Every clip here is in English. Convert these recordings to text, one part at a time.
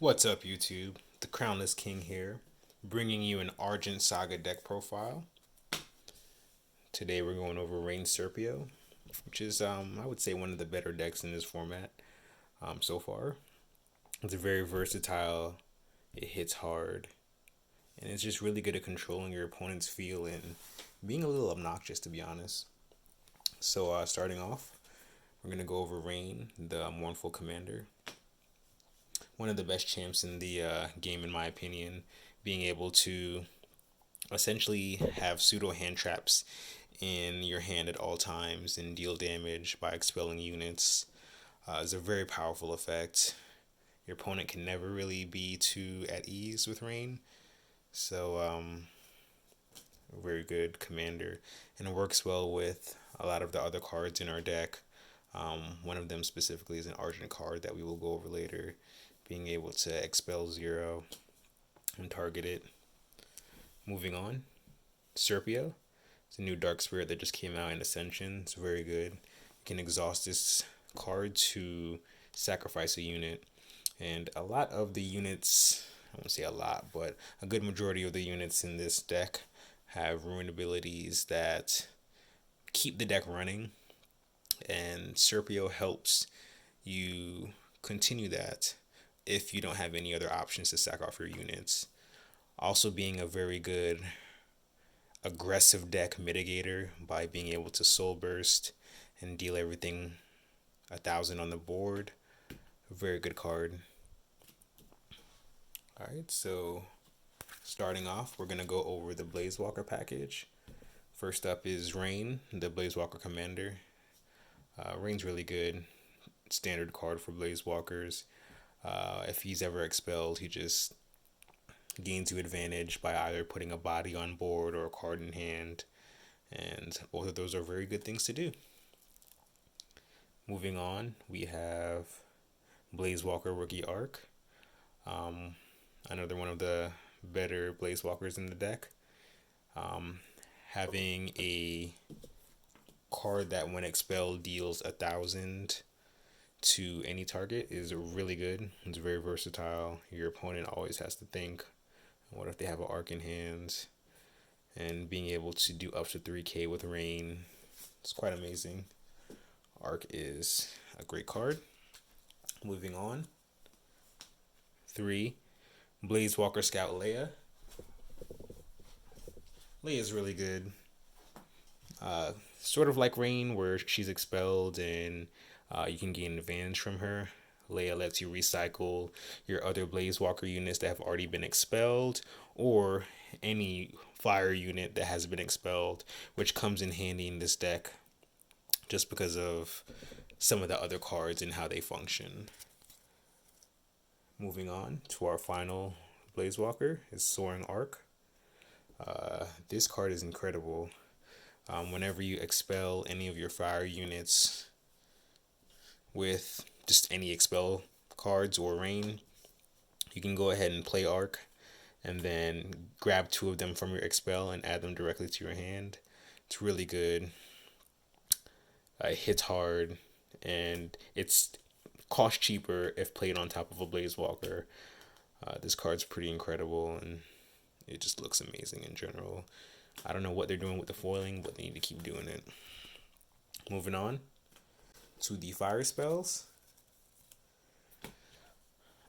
What's up, YouTube? The Crownless King here, bringing you an Argent Saga deck profile. Today we're going over Raine Serpio, which is, I would say, one of the better decks in this format so far. It's very versatile, it hits hard, and it's just really good at controlling your opponent's feel and being a little obnoxious, to be honest. So, starting off, we're going to go over Raine, the Mournful commander. One of the best champs in the game, in my opinion, being able to essentially have pseudo hand traps in your hand at all times and deal damage by expelling units is a very powerful effect. Your opponent can never really be too at ease with Raine, so a very good commander, and it works well with a lot of the other cards in our deck. One of them specifically is an Argent card that we will go over later, being able to expel 0 and target it. Moving on, Serpio. It's a new Dark Spirit that just came out in Ascension. It's very good. You can exhaust this card to sacrifice a unit, and a lot of the units, I won't say a lot, but a good majority of the units in this deck have ruin abilities that keep the deck running, and Serpio helps you continue that if you don't have any other options to sack off your units. Also being a very good aggressive deck mitigator by being able to soul burst and deal everything 1,000 on the board. A very good card. Alright, so starting off, we're going to go over the Blazewalker package. First up is Raine, the Blazewalker commander. Raine's really good. Standard card for Blazewalkers. If he's ever expelled, he just gains you advantage by either putting a body on board or a card in hand, and both of those are very good things to do. Moving on, we have Blazewalker Rookie Arc. Another one of the better Blazewalkers in the deck. Having a card that when expelled deals 1,000 to any target is really good. It's very versatile. Your opponent always has to think, what if they have an arc in hand? And being able to do up to 3k with Raine, it's quite amazing. Arc is a great card. Moving on. 3. Blazewalker Scout Leiah. Leiah is really good. Sort of like Raine, where she's expelled and you can gain advantage from her. Leiah lets you recycle your other Blazewalker units that have already been expelled, or any fire unit that has been expelled, which comes in handy in this deck just because of some of the other cards and how they function. Moving on to our final Blazewalker is Soaring Arc. This card is incredible. Whenever you expel any of your fire units with just any expel cards or Raine, you can go ahead and play Arc and then grab 2 of them from your expel and add them directly to your hand. It's really good. It hits hard, and it's cost cheaper if played on top of a Blazewalker. This card's pretty incredible, and it just looks amazing in general. I don't know what they're doing with the foiling, but they need to keep doing it. Moving on to the fire spells.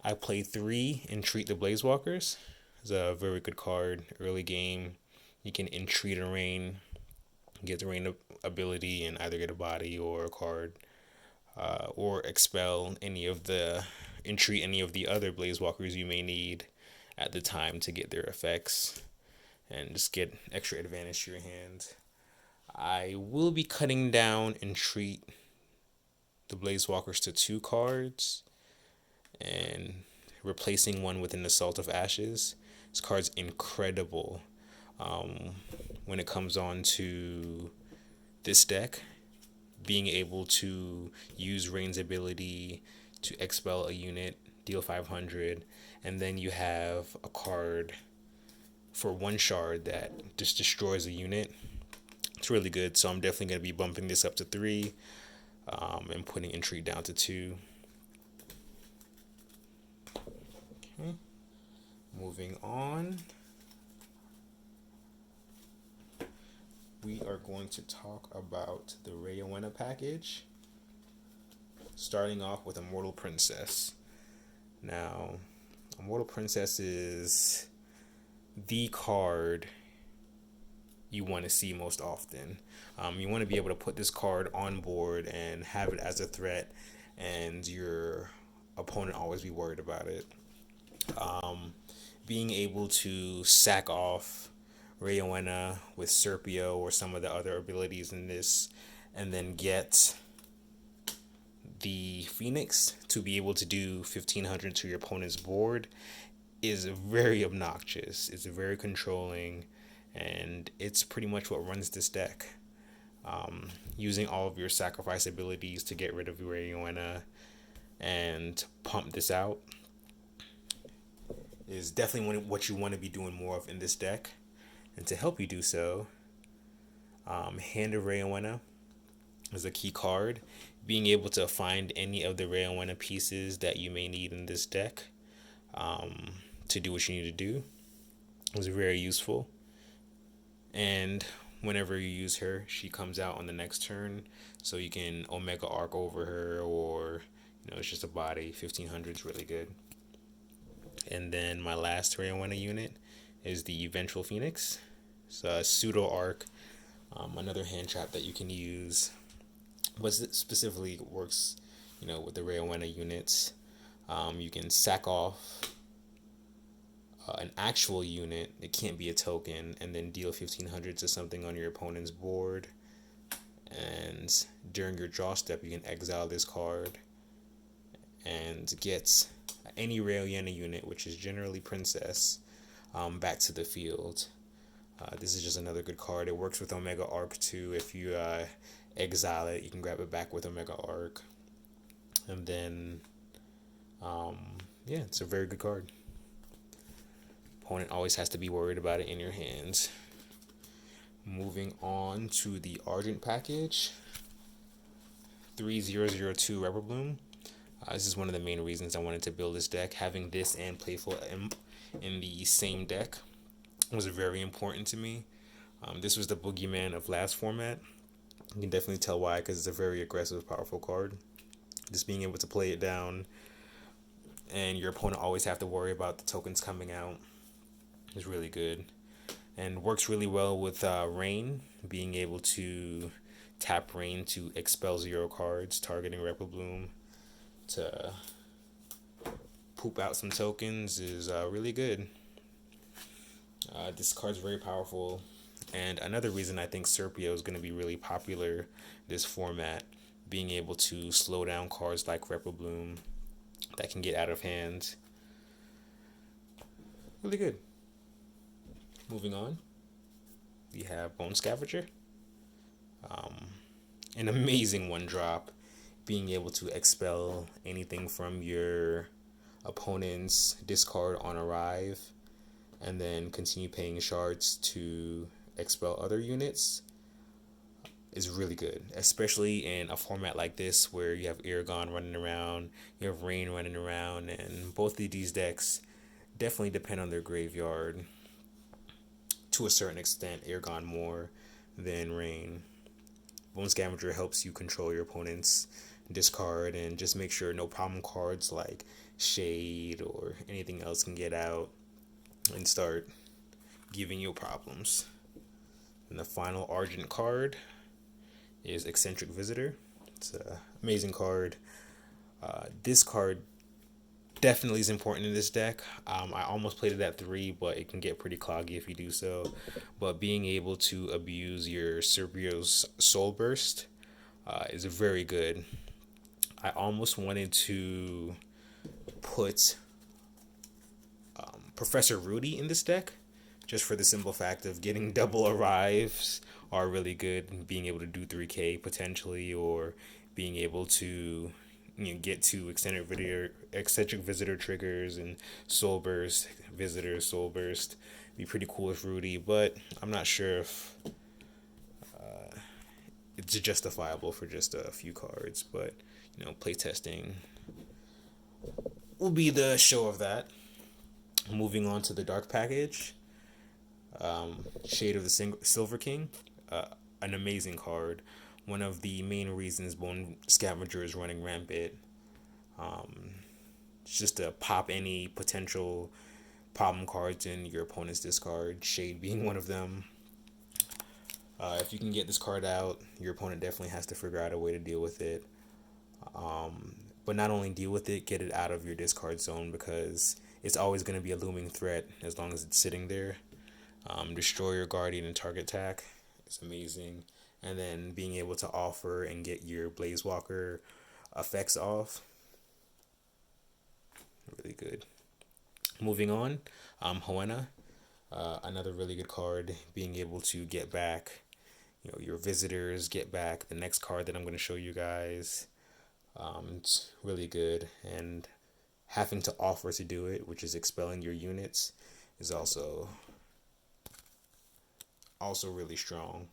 I play 3 Entreat the Blazewalkers. It's a very good card. Early game, you can entreat a Raine, get the Raine ability, and either get a body or a card, or expel entreat any of the other Blazewalkers you may need at the time to get their effects, and just get extra advantage to your hand. I will be cutting down Entreat the Blazewalkers to 2 cards and replacing one with an Assault of Ashes. This card's incredible when it comes on to this deck. Being able to use Raine's ability to expel a unit, deal 500, and then you have a card for 1 shard that just destroys a unit. It's really good, so I'm definitely going to be bumping this up to 3 and putting Entreat down to 2. Okay. Moving on, we are going to talk about the Raoyenna package, starting off with Immortal Princess. Now, Immortal Princess is the card you want to see most often. You want to be able to put this card on board and have it as a threat, and your opponent always be worried about it. Being able to sack off Raoyenna with Serpio or some of the other abilities in this, and then get the Phoenix to be able to do 1500 to your opponent's board is very obnoxious. It's very controlling, and it's pretty much what runs this deck. Using all of your sacrifice abilities to get rid of Raoyenna and pump this out is definitely what you want to be doing more of in this deck. And to help you do so, Hand of Raoyenna is a key card. Being able to find any of the Raoyenna pieces that you may need in this deck to do what you need to do is very useful. And whenever you use her, she comes out on the next turn, so you can Omega Arc over her, or it's just a body. 1500 is really good. And then my last Raoyenna unit is the Vengeful Phoenix. It's a pseudo arc, another hand trap that you can use, but specifically works, with the Raoyenna units. You can sack off an actual unit. It can't be a token, and then deal 1500 to something on your opponent's board. And during your draw step, you can exile this card and get any Raoyenna unit, which is generally Princess, back to the field. This is just another good card. It works with Omega Arc too. If you exile it, you can grab it back with Omega Arc. And then, it's a very good card. Opponent always has to be worried about it in your hands. Moving on to the Argent package. 3002 Reprobloom. This is one of the main reasons I wanted to build this deck. Having this and Playful Imp in the same deck was very important to me. This was the boogeyman of last format. You can definitely tell why, because it's a very aggressive, powerful card. Just being able to play it down, and your opponent always have to worry about the tokens coming out, is really good. And works really well with Raine, being able to tap Raine to expel 0 cards, targeting Reprobloom to poop out some tokens is really good. This card's very powerful, and another reason I think Serpio is going to be really popular this format, being able to slow down cards like Reprobloom that can get out of hand. Really good. Moving on, we have Bone Scavager. An amazing one drop, being able to expel anything from your opponent's discard on arrive, and then continue paying shards to expel other units is really good, especially in a format like this where you have Eragon running around, you have Raine running around, and both of these decks definitely depend on their graveyard to a certain extent. Eragon more than Raine. Bone Scavager helps you control your opponent's discard and just make sure no problem cards like Shade or anything else can get out and start giving you problems. And the final Argent card is Eccentric Visitor. It's an amazing card. This card definitely is important in this deck. I almost played it at 3, but it can get pretty cloggy if you do so. But being able to abuse your Serpio's Soul Burst is very good. I almost wanted to put Professor Rudy in this deck, just for the simple fact of getting double arrives are really good, and being able to do 3k potentially, or being able to get to eccentric visitor triggers and soul burst visitors, soul burst be pretty cool with Rudy, but I'm not sure if it's justifiable for just a few cards. But playtesting will be the show of that. Moving on to the dark package, Shade of the Silver King, an amazing card. One of the main reasons Bone Scavager is running rampant. It's just to pop any potential problem cards in your opponent's discard, Shade being one of them. If you can get this card out, your opponent definitely has to figure out a way to deal with it. But not only deal with it, get it out of your discard zone, because it's always going to be a looming threat as long as it's sitting there. Destroy your Guardian and target attack is amazing. And then being able to offer and get your Blazewalker effects off, really good. Moving on, Hoenna, another really good card. Being able to get back, your visitors, get back the next card that I'm going to show you guys. It's really good, and having to offer to do it, which is expelling your units, is also really strong.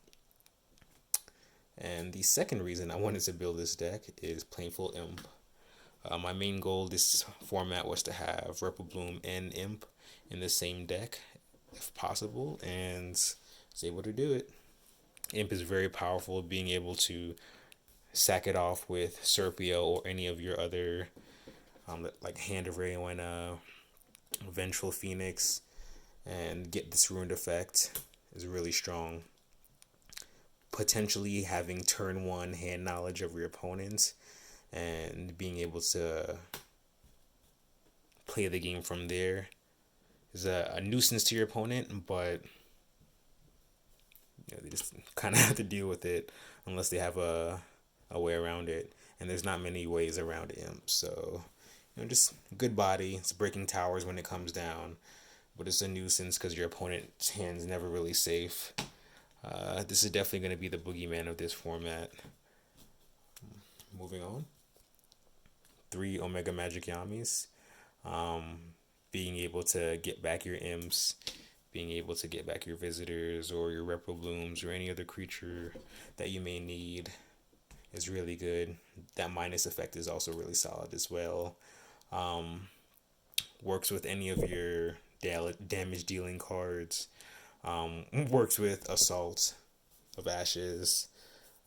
And the second reason I wanted to build this deck is Playful Imp. My main goal this format was to have Reprobloom and Imp in the same deck, if possible, and was able to do it. Imp is very powerful, being able to sack it off with Serpio or any of your other, like Hand of Raoyenna, Vengeful Phoenix, and get this ruined effect is really strong. Potentially having turn 1 hand knowledge of your opponents and being able to play the game from there is a nuisance to your opponent, but they just kind of have to deal with it unless they have a way around it, and there's not many ways around Imp. So just good body. It's breaking towers when it comes down, but it's a nuisance because your opponent's hand's never really safe. This is definitely going to be the boogeyman of this format. Moving on, 3 Omega Magic Yamis. Being able to get back your imps, being able to get back your visitors or your Reproblooms or any other creature that you may need is really good. That minus effect is also really solid as well. Works with any of your damage dealing cards. Works with Assault of Ashes.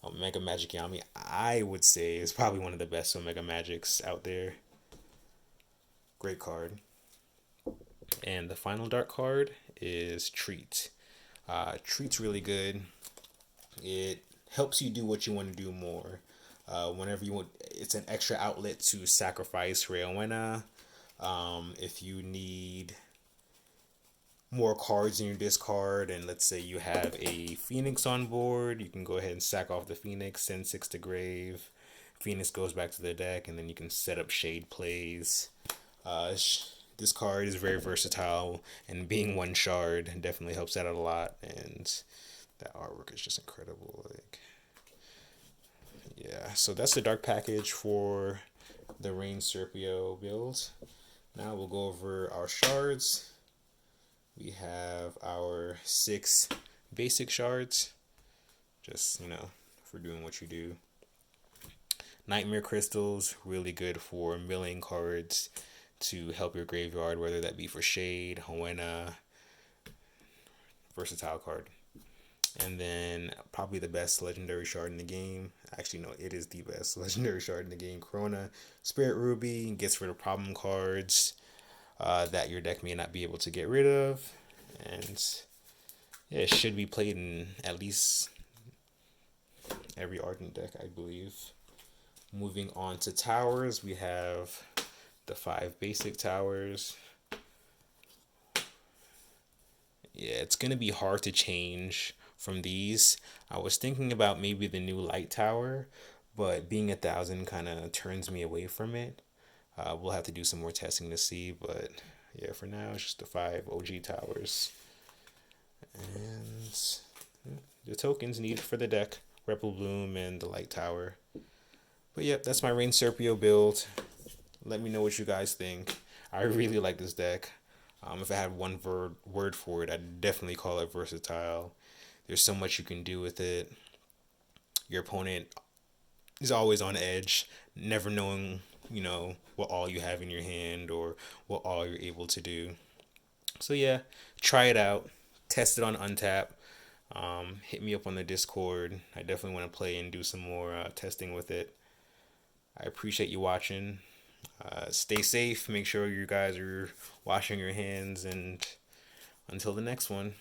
Omega Magic Yami, I would say, is probably one of the best Omega Magics out there. Great card. And the final dark card is Treat. Treat's really good. It helps you do what you want to do more. Whenever you want, it's an extra outlet to sacrifice Raoyenna. If you need more cards in your discard, and let's say you have a Phoenix on board, you can go ahead and sack off the Phoenix, send 6 to grave. Phoenix goes back to the deck, and then you can set up Shade plays. This card is very versatile, and being 1 shard definitely helps that out a lot. And that artwork is just incredible. Yeah, so that's the dark package for the Raine Serpio build. Now we'll go over our shards. We have our 6 basic shards, just for doing what you do. Nightmare crystals, really good for milling cards to help your graveyard, whether that be for Shade, Hoenna, versatile card. And then probably the best legendary shard in the game. Actually, no, it is the best legendary shard in the game. Corona, Spirit Ruby, gets rid of problem cards that your deck may not be able to get rid of. And yeah, it should be played in at least every Argent deck, I believe. Moving on to towers, we have the 5 basic towers. Yeah, it's going to be hard to change from these. I was thinking about maybe the new light tower, but being 1,000 kind of turns me away from it. We'll have to do some more testing to see, but yeah, for now it's just the 5 OG towers. And the tokens needed for the deck, Reprobloom and the light tower. But yep, that's my Raine Serpio build. Let me know what you guys think. I really like this deck. If I had one word for it, I'd definitely call it versatile. There's so much you can do with it. Your opponent is always on edge, never knowing, what all you have in your hand or what all you're able to do. So yeah, try it out, test it on Untap. Hit me up on the Discord. I definitely want to play and do some more testing with it. I appreciate you watching. Stay safe. Make sure you guys are washing your hands. And until the next one.